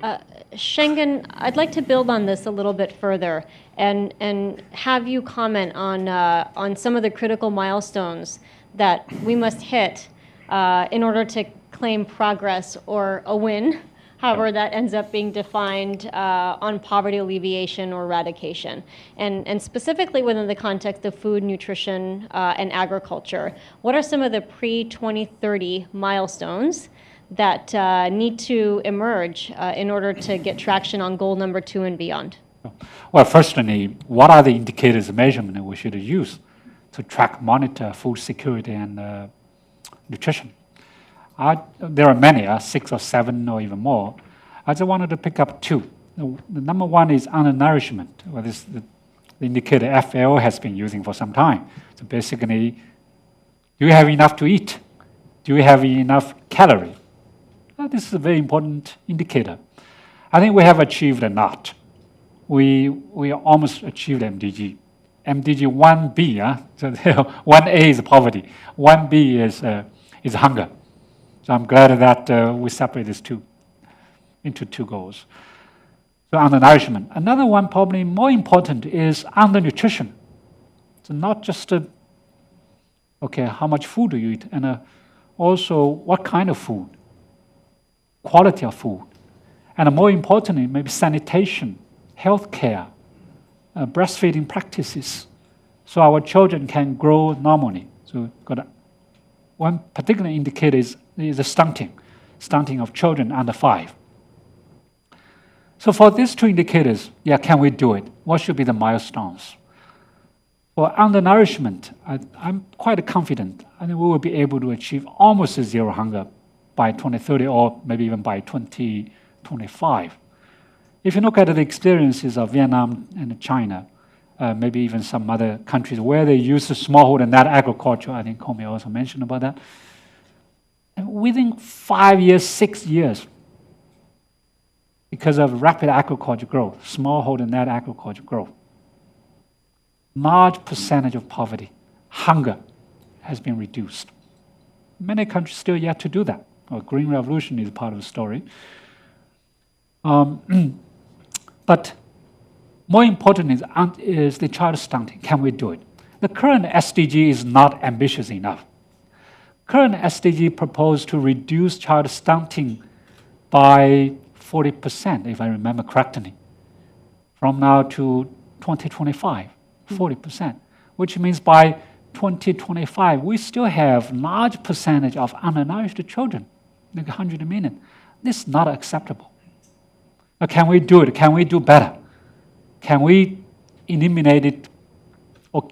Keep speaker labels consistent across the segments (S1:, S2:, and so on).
S1: Schengen, I'd like to build on this a little bit further and have you comment on some of the critical milestones that we must hit in order to claim progress or a win, however that ends up being defined on poverty alleviation or eradication. And specifically within the context of food, nutrition, and agriculture, what are some of the pre-2030 milestones that need to emerge in order to get traction on goal number 2 and beyond?
S2: Well, firstly, what are the indicators of measurement that we should use to track, monitor food security and nutrition? There are many, 6 or 7 or even more. I just wanted to pick up 2. The number 1 is undernourishment. Well, this the indicator FAO has been using for some time. So basically, do you have enough to eat? Do you have enough calorie? Well, this is a very important indicator. I think we have achieved a lot. We almost achieved MDG. MDG 1B, so 1A is poverty, 1B is hunger. So I'm glad that we separate these two into 2 goals. So undernourishment. Another one, probably more important, is undernutrition. So not just how much food do you eat, and also what kind of food, quality of food, and more importantly, maybe sanitation, healthcare, breastfeeding practices, so our children can grow normally. So one particular indicator is the stunting of children under 5. So for these 2 indicators, can we do it? What should be the milestones? For undernourishment, I'm quite confident. I think we will be able to achieve almost zero hunger by 2030 or maybe even by 2025. If you look at the experiences of Vietnam and China, maybe even some other countries where they use the smallholder net agriculture, I think Comey also mentioned about that, and within 5 years, 6 years, because of rapid agriculture growth, smallholder net agriculture growth, large percentage of poverty, hunger has been reduced. Many countries still yet to do that. Green Revolution is part of the story. But more important is the child stunting. Can we do it? The current SDG is not ambitious enough. Current SDG proposed to reduce child stunting by 40%, if I remember correctly, from now to 2025, 40%, which means by 2025, we still have large percentage of undernourished children, like 100 million. This is not acceptable. Now, can we do it? Can we do better? Can we eliminate it, or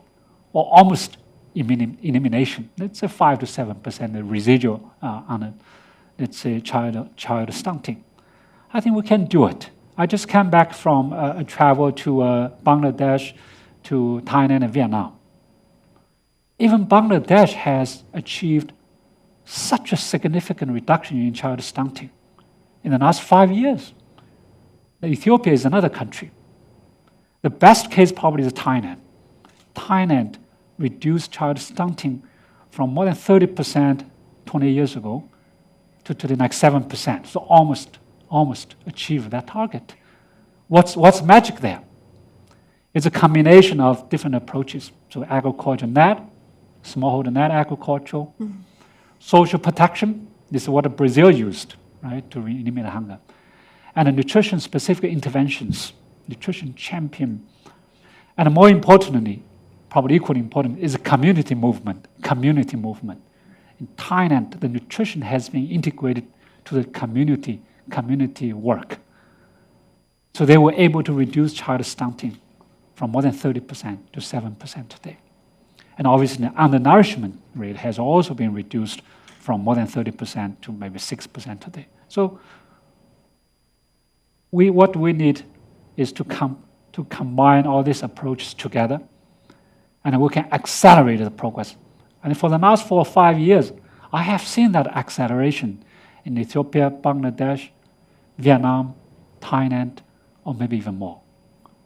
S2: almost elimination? Let's say 5 to 7% the residual let's say child stunting. I think we can do it. I just came back from a travel to Bangladesh, to Thailand and Vietnam. Even Bangladesh has achieved such a significant reduction in child stunting in the last 5 years. Ethiopia is another country. The best case probably is Thailand. Thailand reduced child stunting from more than 30% 20 years ago to the next 7%. So almost achieved that target. What's magic there? It's a combination of different approaches. So agriculture net, smallholder net agriculture, social protection. This is what Brazil used, right, to eliminate hunger. And nutrition-specific interventions, nutrition champion. And more importantly, probably equally important, is a community movement. Community movement. In Thailand, the nutrition has been integrated to the community work. So they were able to reduce child stunting from more than 30% to 7% today. And obviously, the undernourishment rate has also been reduced from more than 30% to maybe 6% today. So what we need is to combine all these approaches together, and we can accelerate the progress. And for the last 4 or 5 years, I have seen that acceleration in Ethiopia, Bangladesh, Vietnam, Thailand, or maybe even more.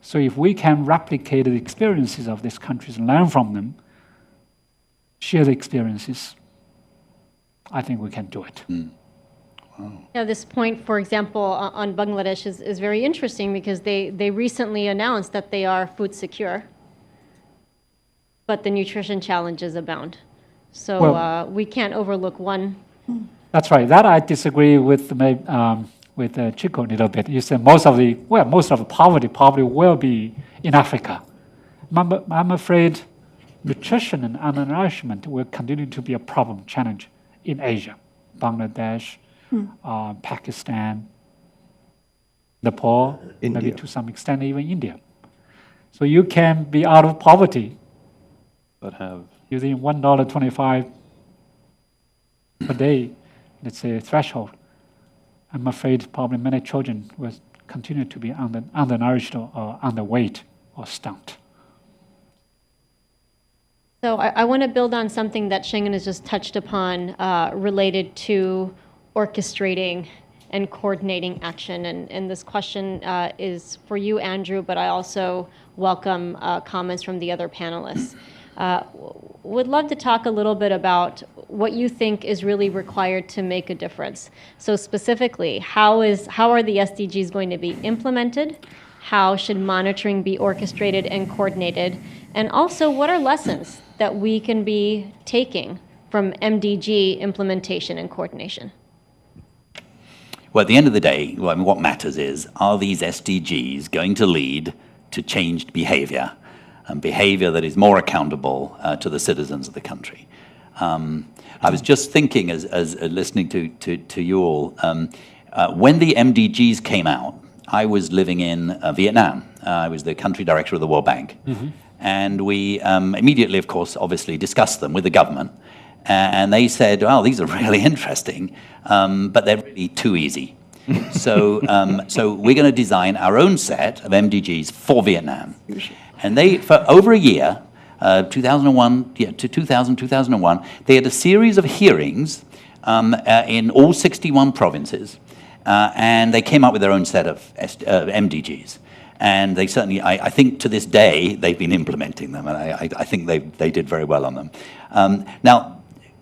S2: So if we can replicate the experiences of these countries, learn from them, share the experiences, I think we can do it.
S1: Yeah, this point, for example, on Bangladesh is very interesting because they recently announced that they are food secure, but the nutrition challenges abound. So we can't overlook one.
S2: That's right. That I disagree with Chico a little bit. You said most of the poverty probably will be in Africa. I'm afraid nutrition and undernourishment will continue to be a problem, challenge in Asia, Bangladesh, Pakistan, Nepal,
S3: India.
S2: maybe to some extent even India. So you can be out of poverty
S3: But have
S2: using $1.25 per day, let's say, threshold. I'm afraid probably many children will continue to be undernourished or underweight or stunt.
S1: So I want to build on something that Shengen has just touched upon related to orchestrating and coordinating action. And this question is for you, Andrew, but I also welcome comments from the other panelists. Would love to talk a little bit about what you think is really required to make a difference. So specifically, how are the SDGs going to be implemented? How should monitoring be orchestrated and coordinated? And also, what are lessons that we can be taking from MDG implementation and coordination?
S4: Well, at the end of the day, what matters is, are these SDGs going to lead to changed behavior, and behavior that is more accountable to the citizens of the country? I was just thinking, as listening to you all, when the MDGs came out, I was living in Vietnam. I was the country director of the World Bank. And we immediately, of course, obviously discussed them with the government. And they said, well, these are really interesting, but they're really too easy. So we're going to design our own set of MDGs for Vietnam. And they, for over a year, 2001 to 2001, they had a series of hearings in all 61 provinces, and they came up with their own set of MDGs. And they certainly, I think to this day, they've been implementing them, and I think they did very well on them. Now,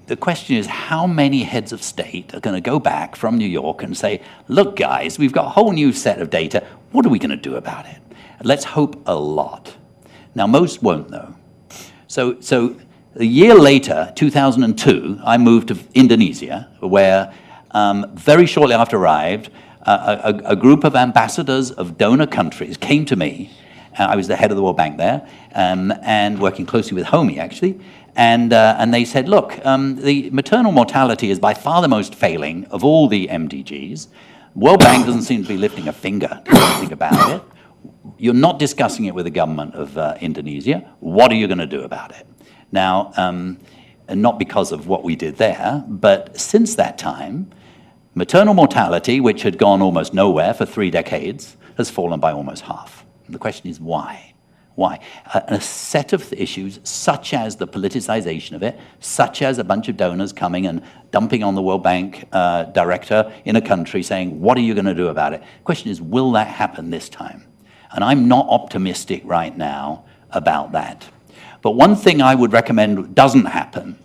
S4: the question is, how many heads of state are going to go back from New York and say, look, guys, we've got a whole new set of data. What are we going to do about it? Let's hope a lot. Now, most won't, though. So a year later, 2002, I moved to Indonesia, where very shortly after I arrived, a group of ambassadors of donor countries came to me. I was the head of the World Bank there, and working closely with Homi, actually. And they said, look, the maternal mortality is by far the most failing of all the MDGs. World Bank doesn't seem to be lifting a finger to do anything about it. You're not discussing it with the government of Indonesia. What are you going to do about it? Now, and not because of what we did there, but since that time, maternal mortality, which had gone almost nowhere for 3 decades, has fallen by almost half. And the question is why? Why? A set of issues, such as the politicization of it, such as a bunch of donors coming and dumping on the World Bank director in a country saying, what are you going to do about it? The question is, will that happen this time? And I'm not optimistic right now about that. But one thing I would recommend doesn't happen,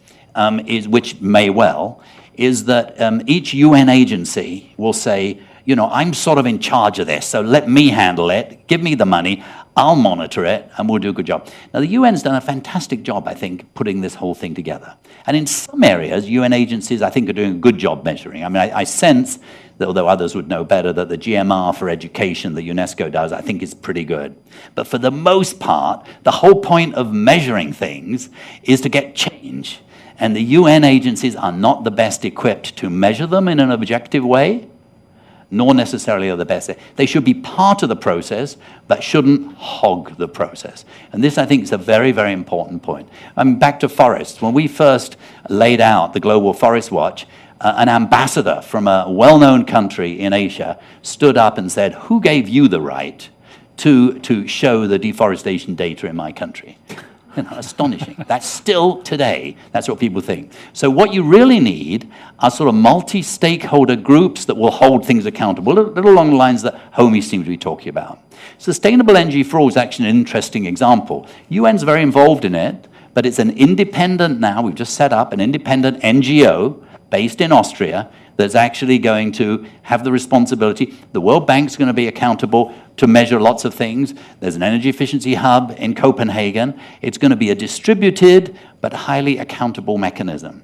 S4: which may well, is that each UN agency will say, you know, I'm sort of in charge of this, so let me handle it, give me the money, I'll monitor it, and we'll do a good job. Now, the UN's done a fantastic job, I think, putting this whole thing together. And in some areas, UN agencies, I think, are doing a good job measuring. I mean, I sense, although others would know better, that the GMR for education that UNESCO does, I think, is pretty good. But for the most part, the whole point of measuring things is to get change. And the UN agencies are not the best equipped to measure them in an objective way, nor necessarily are the best. They should be part of the process, but shouldn't hog the process. And this, I think, is a very, very important point. I mean, back to forests. When we first laid out the Global Forest Watch, an ambassador from a well-known country in Asia stood up and said, who gave you the right to show the deforestation data in my country? You know, astonishing. That's still today, that's what people think. So what you really need are sort of multi-stakeholder groups that will hold things accountable, a little along the lines that Homi seemed to be talking about. Sustainable energy for all is actually an interesting example. UN's very involved in it, but it's an independent now, we've just set up an independent NGO based in Austria that's actually going to have the responsibility. The World Bank's going to be accountable to measure lots of things. There's an energy efficiency hub in Copenhagen. It's going to be a distributed but highly accountable mechanism.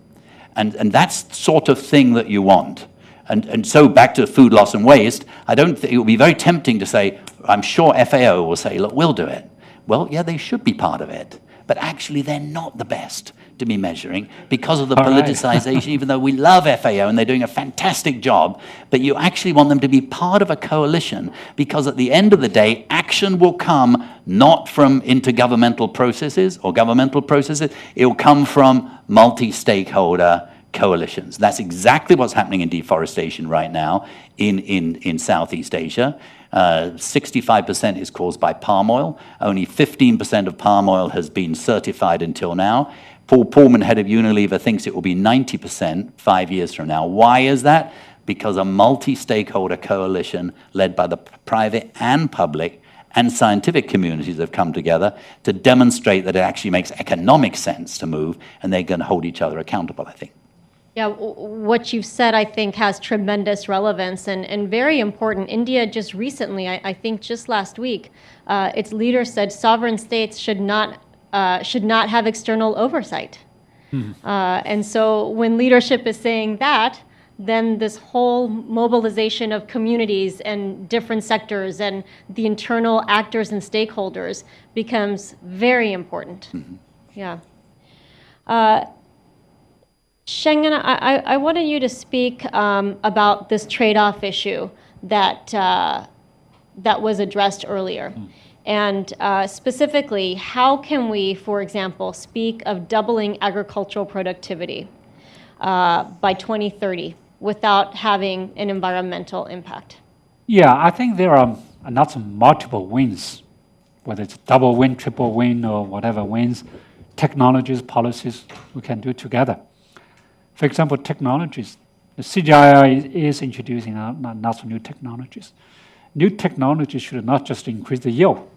S4: And that's the sort of thing that you want. And so back to food loss and waste, I don't think it would be very tempting to say, I'm sure FAO will say, look, we'll do it. Well, yeah, they should be part of it. But actually, they're not the best to be measuring because of the politicization, even though we love FAO and they're doing a fantastic job. But you actually want them to be part of a coalition because at the end of the day, action will come not from intergovernmental processes or governmental processes. It will come from multi-stakeholder coalitions. That's exactly what's happening in deforestation right now in Southeast Asia. 65% is caused by palm oil. Only 15% of palm oil has been certified until now. Paul Pullman, head of Unilever, thinks it will be 90% 5 years from now. Why is that? Because a multi-stakeholder coalition led by the private and public and scientific communities have come together to demonstrate that it actually makes economic sense to move, and they're going to hold each other accountable, I think.
S1: Yeah, what you've said, I think, has tremendous relevance and very important. India just recently, I think just last week, its leader said sovereign states should not have external oversight. And so when leadership is saying that, then this whole mobilization of communities and different sectors and the internal actors and stakeholders becomes very important. Yeah. Schengen, I wanted you to speak about this trade-off issue that was addressed earlier. And specifically, how can we, for example, speak of doubling agricultural productivity by 2030 without having an environmental impact?
S2: Yeah, I think there are not multiple wins, whether it's double win, triple win, or whatever wins, technologies, policies we can do together. For example, technologies. The CGI is introducing lots of new technologies. New technologies should not just increase the yield.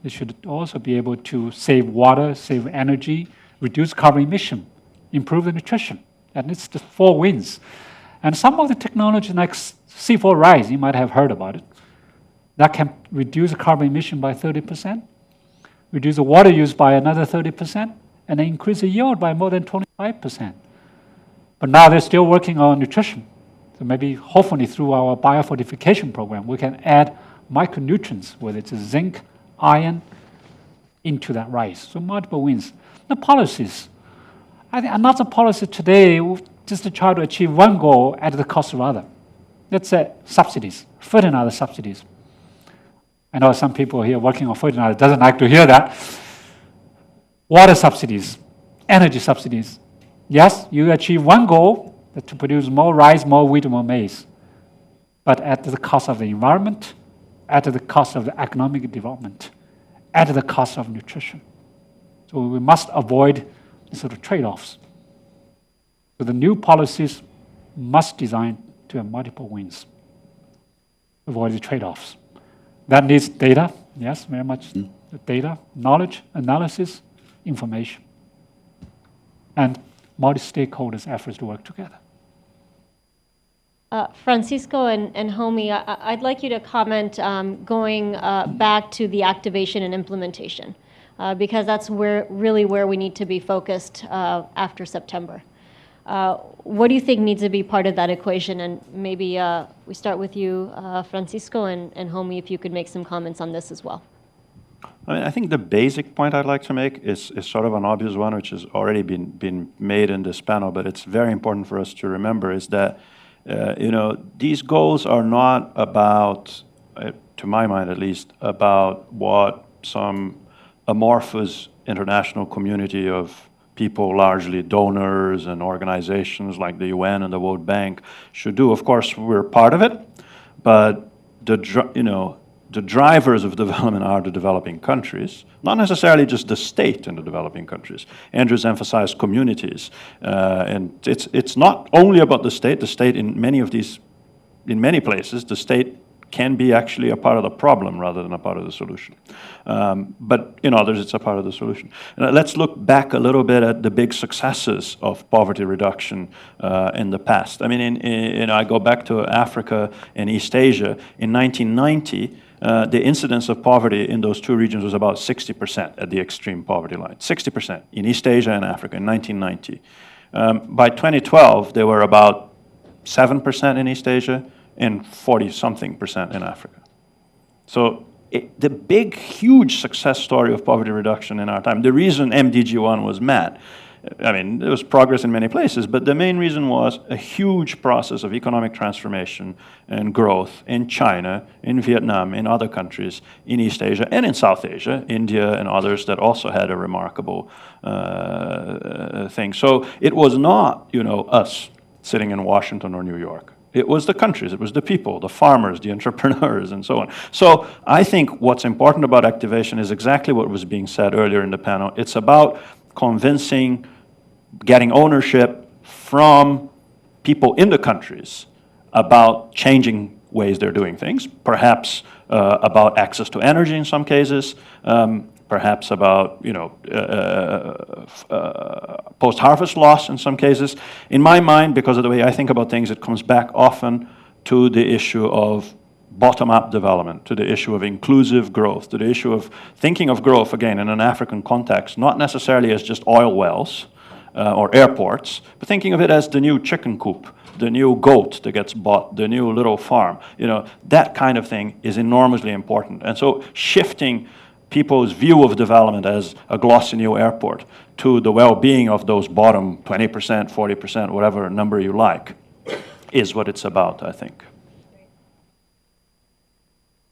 S2: They should also be able to save water, save energy, reduce carbon emission, improve the nutrition. And it's the 4 wins. And some of the technologies like C4 rice, you might have heard about it, that can reduce carbon emission by 30%, reduce the water use by another 30%, and then increase the yield by more than 25%. But now they're still working on nutrition. So maybe, hopefully, through our biofortification program, we can add micronutrients, whether it's zinc, iron, into that rice. So multiple wins. The policies. I think another policy today just to try to achieve one goal at the cost of other. Let's say subsidies, fertilizer subsidies. I know some people here working on fertilizer doesn't like to hear that. Water subsidies, energy subsidies. Yes, you achieve one goal, to produce more rice, more wheat, more maize, but at the cost of the environment, at the cost of the economic development, at the cost of nutrition. So we must avoid the sort of trade-offs. So the new policies must design to have multiple wins, avoid the trade-offs. That needs data, yes, very much data, knowledge, analysis, information, and multi-stakeholders' efforts to work together.
S1: Francisco and Homi, I'd like you to comment going back to the activation and implementation, because that's really where we need to be focused after September. What do you think needs to be part of that equation? And maybe we start with you, Francisco, and Homi, if you could make some comments on this as well.
S3: I mean, I think the basic point I'd like to make is sort of an obvious one, which has already been made in this panel, but it's very important for us to remember, is that these goals are not about, to my mind at least, about what some amorphous international community of people, largely donors and organizations like the UN and the World Bank, should do. Of course, we're part of it, but the drivers of development are the developing countries, not necessarily just the state in the developing countries. Andrew's emphasized communities, and it's not only about the state. The state in many places, the state can be actually a part of the problem rather than a part of the solution. But in others, it's a part of the solution. Let's look back a little bit at the big successes of poverty reduction in the past. I mean, I go back to Africa and East Asia. In 1990, the incidence of poverty in those two regions was about 60% at the extreme poverty line. 60% in East Asia and Africa in 1990. By 2012, they were about 7% in East Asia and 40-something% in Africa. So the big, huge success story of poverty reduction in our time, the reason MDG 1 was met, I mean, there was progress in many places, but the main reason was a huge process of economic transformation and growth in China, in Vietnam, in other countries, in East Asia, and in South Asia, India and others that also had a remarkable thing. So it was not, us sitting in Washington or New York. It was the countries, it was the people, the farmers, the entrepreneurs, and so on. So I think what's important about activation is exactly what was being said earlier in the panel. It's about convincing, getting ownership from people in the countries about changing ways they're doing things, perhaps about access to energy in some cases, perhaps about post-harvest loss in some cases. In my mind, because of the way I think about things, it comes back often to the issue of bottom-up development, to the issue of inclusive growth, to the issue of thinking of growth, again, in an African context, not necessarily as just oil wells or airports, but thinking of it as the new chicken coop, the new goat that gets bought, the new little farm. That kind of thing is enormously important. And so shifting people's view of development as a glossy new airport to the well-being of those bottom 20%, 40%, whatever number you like, is what it's about, I think.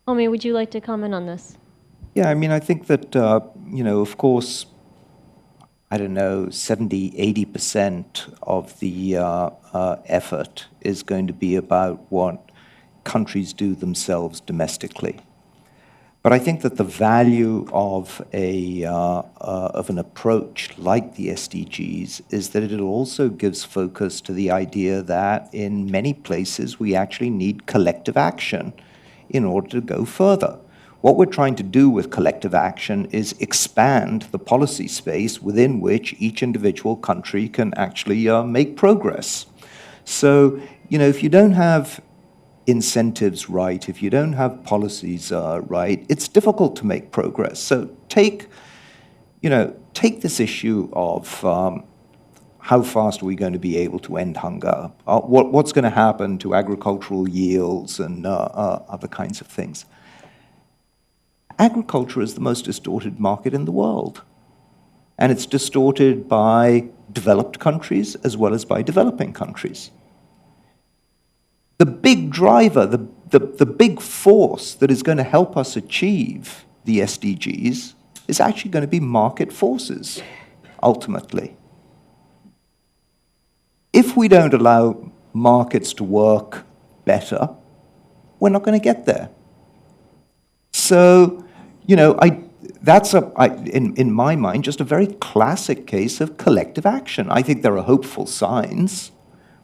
S1: Homi, would you like to comment on this?
S5: Yeah, I mean, I think that, of course, 70, 80% of the effort is going to be about what countries do themselves domestically. But I think that the value of an approach like the SDGs is that it also gives focus to the idea that in many places we actually need collective action in order to go further. What we're trying to do with collective action is expand the policy space within which each individual country can actually make progress. So, if you don't have incentives right, if you don't have policies right, it's difficult to make progress. So take this issue of how fast are we going to be able to end hunger? What's going to happen to agricultural yields and other kinds of things? Agriculture is the most distorted market in the world. And it's distorted by developed countries as well as by developing countries. The big driver, the big force that is going to help us achieve the SDGs is actually going to be market forces, ultimately. If we don't allow markets to work better, we're not going to get there. So, that's, in my mind, just a very classic case of collective action. I think there are hopeful signs.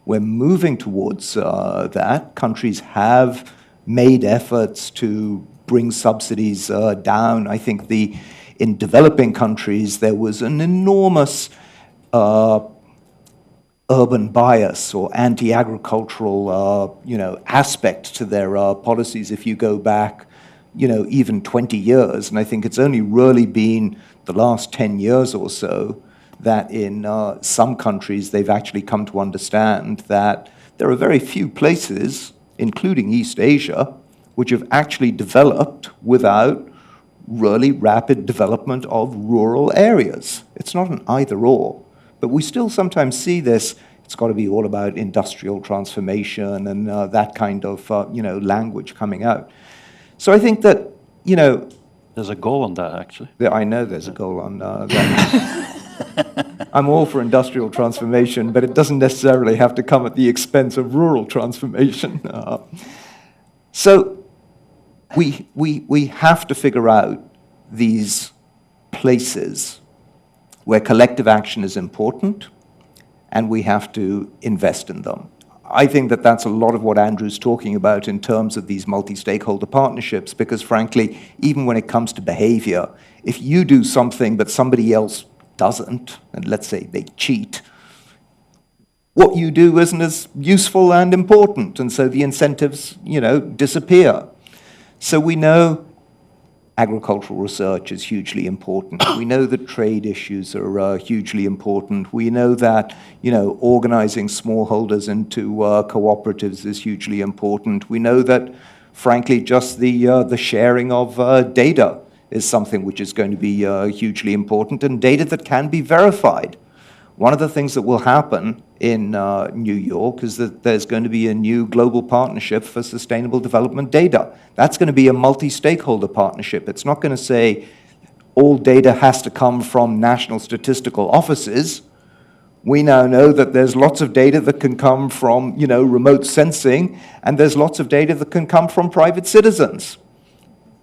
S5: We're moving towards that. Countries have made efforts to bring subsidies down. I think in developing countries, there was an enormous urban bias or anti-agricultural, aspect to their policies if you go back, even 20 years. And I think it's only really been the last 10 years or so that in some countries they've actually come to understand that there are very few places, including East Asia, which have actually developed without really rapid development of rural areas. It's not an either-or. But we still sometimes see this, it's got to be all about industrial transformation and that kind of language coming out. So I think that,
S3: There's a goal on that, actually.
S5: I know there's a goal on that. I'm all for industrial transformation, but it doesn't necessarily have to come at the expense of rural transformation. So we have to figure out these places where collective action is important, and we have to invest in them. I think that that's a lot of what Andrew's talking about in terms of these multi-stakeholder partnerships, because frankly, even when it comes to behavior, if you do something but somebody else doesn't, and let's say they cheat, what you do isn't as useful and important, and so the incentives, disappear. So we know agricultural research is hugely important. We know that trade issues are hugely important. We know that, organizing smallholders into cooperatives is hugely important. We know that, frankly, just the sharing of data is something which is going to be hugely important, and data that can be verified. One of the things that will happen in New York is that there's going to be a new global partnership for sustainable development data. That's going to be a multi-stakeholder partnership. It's not going to say all data has to come from national statistical offices. We now know that there's lots of data that can come from, remote sensing, and there's lots of data that can come from private citizens.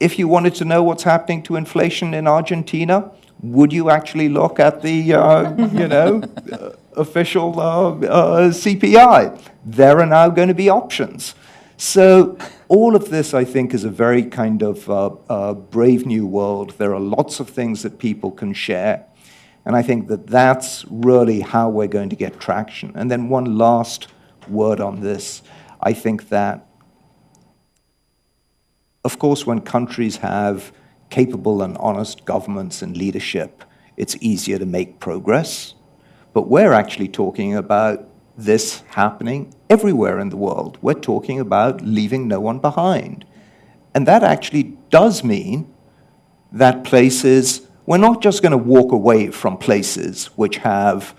S5: If you wanted to know what's happening to inflation in Argentina, would you actually look at the, official CPI? There are now going to be options. So all of this, I think, is a very kind of brave new world. There are lots of things that people can share. And I think that that's really how we're going to get traction. And then one last word on this. I think that, of course, when countries have capable and honest governments and leadership, it's easier to make progress. But we're actually talking about this happening everywhere in the world. We're talking about leaving no one behind. And that actually does mean that places, we're not just going to walk away from places which have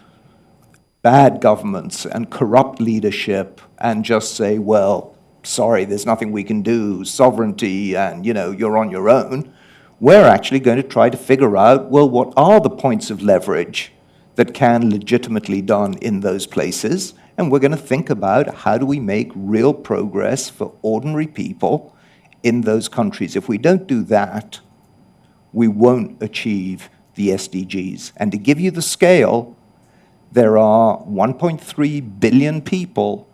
S5: bad governments and corrupt leadership and just say, well, sorry, there's nothing we can do, sovereignty, and, you're on your own. We're actually going to try to figure out, well, what are the points of leverage that can legitimately be done in those places? And we're going to think about how do we make real progress for ordinary people in those countries. If we don't do that, we won't achieve the SDGs. And to give you the scale, there are 1.3 billion people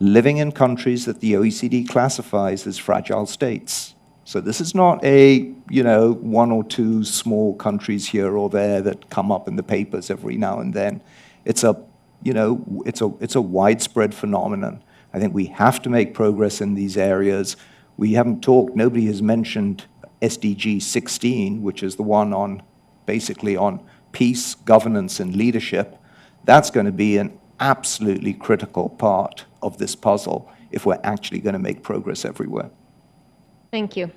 S5: living in countries that the OECD classifies as fragile states. So this is not a, one or two small countries here or there that come up in the papers every now and then. It's a, it's a widespread phenomenon. I think we have to make progress in these areas. We haven't talked, nobody has mentioned SDG 16, which is the one on, basically on peace, governance, and leadership. That's going to be an absolutely critical part of this puzzle if we're actually going to make progress everywhere.
S1: Thank you.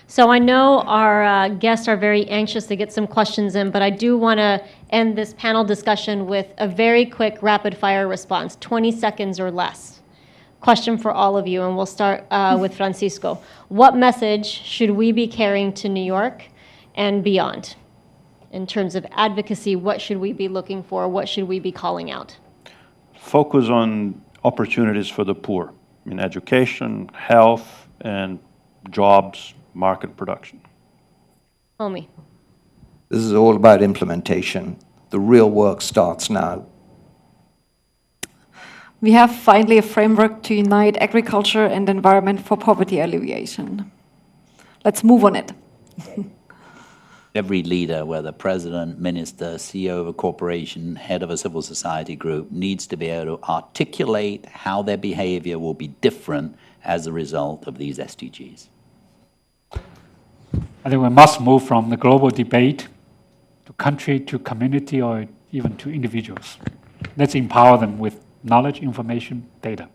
S1: So I know our guests are very anxious to get some questions in, but I do want to end this panel discussion with a very quick rapid-fire response, 20 seconds or less. Question for all of you, and we'll start with Francisco. What message should we be carrying to New York and beyond? In terms of advocacy, what should we be looking for? What should we be calling out?
S3: Focus on opportunities for the poor in education, health, and jobs, market production.
S1: Homie.
S5: This is all about implementation. The real work starts now.
S6: We have finally a framework to unite agriculture and environment for poverty alleviation. Let's move on it.
S4: Every leader, whether president, minister, CEO of a corporation, head of a civil society group, needs to be able to articulate how their behavior will be different as a result of these SDGs.
S2: I think we must move from the global debate to country, to community, or even to individuals. Let's empower them with knowledge, information, data.